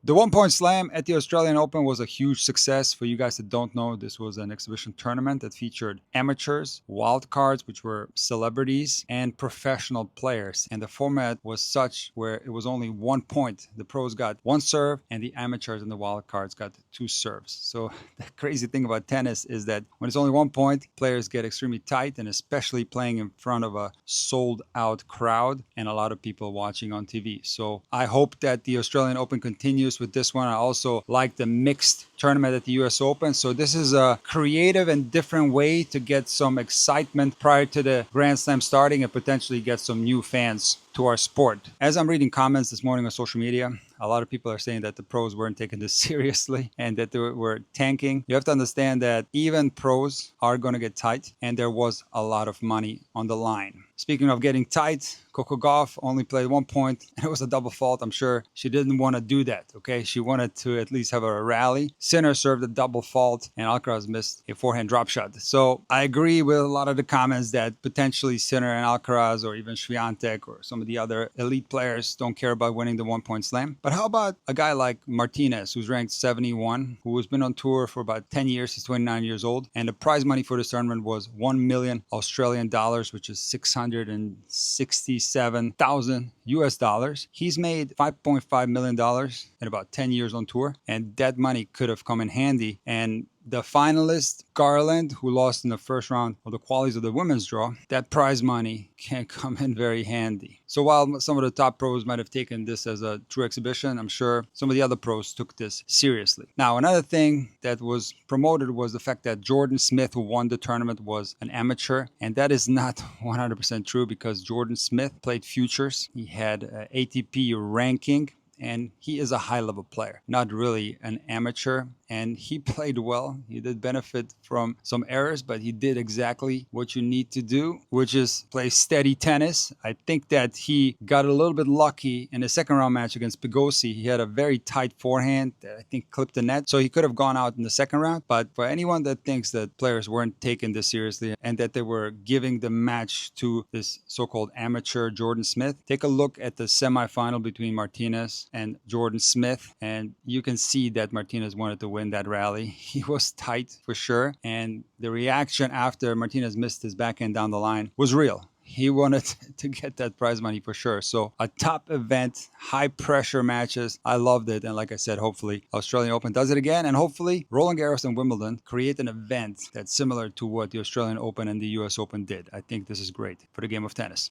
The 1 Point Slam at the Australian Open was a huge success. For you guys that don't know, this was an exhibition tournament that featured amateurs, wildcards, which were celebrities, and professional players. And the format was such where it was only 1 point. The pros got one serve, and the amateurs and the wildcards got two serves. So the crazy thing about tennis is that when it's only 1 point, players get extremely tight, and especially playing in front of a sold out crowd and a lot of people watching on TV. So I hope that the Australian Open continues with this one. I also like the mixed tournament at the US Open. So this is a creative and different way to get some excitement prior to the Grand Slam starting and potentially get some new fans to our sport. As I'm reading comments this morning on social media, a lot of people are saying that the pros weren't taking this seriously and that they were tanking. You have to understand that even pros are going to get tight, and there was a lot of money on the line. Speaking of getting tight, Coco Gauff only played 1 point, and it was a double fault. I'm sure she didn't want to do that, okay? She wanted to at least have a rally. Sinner served a double fault, and Alcaraz missed a forehand drop shot. So I agree with a lot of the comments that potentially Sinner and Alcaraz or even Swiatek or some of the other elite players don't care about winning the 1 Point Slam. But how about a guy like Martinez, who's ranked 71, who has been on tour for about 10 years? He's 29 years old. And the prize money for this tournament was 1 million Australian dollars, which is 667,000 US dollars. He's made $5.5 million in about 10 years on tour. And that money could have come in handy. And the finalist, Garland, who lost in the first round of the qualies of the women's draw, that prize money can come in very handy. So while some of the top pros might have taken this as a true exhibition, I'm sure some of the other pros took this seriously. Now, another thing that was promoted was the fact that Jordan Smith, who won the tournament, was an amateur. And that is not 100% true because Jordan Smith played futures. He had an ATP ranking, and he is a high-level player, not really an amateur. And he played well. He did benefit from some errors, but he did exactly what you need to do, which is play steady tennis. I think that he got a little bit lucky in the second round match against Pigossi. He had a very tight forehand that I think clipped the net. So he could have gone out in the second round. But for anyone that thinks that players weren't taking this seriously and that they were giving the match to this so-called amateur Jordan Smith, take a look at the semifinal between Martinez and Jordan Smith. And you can see that Martinez wanted to win that rally. He was tight for sure. And the reaction after Martinez missed his backhand down the line was real. He wanted to get that prize money for sure. So a top event, high pressure matches. I loved it. And like I said, hopefully Australian Open does it again. And hopefully Roland Garros and Wimbledon create an event that's similar to what the Australian Open and the US Open did. I think this is great for the game of tennis.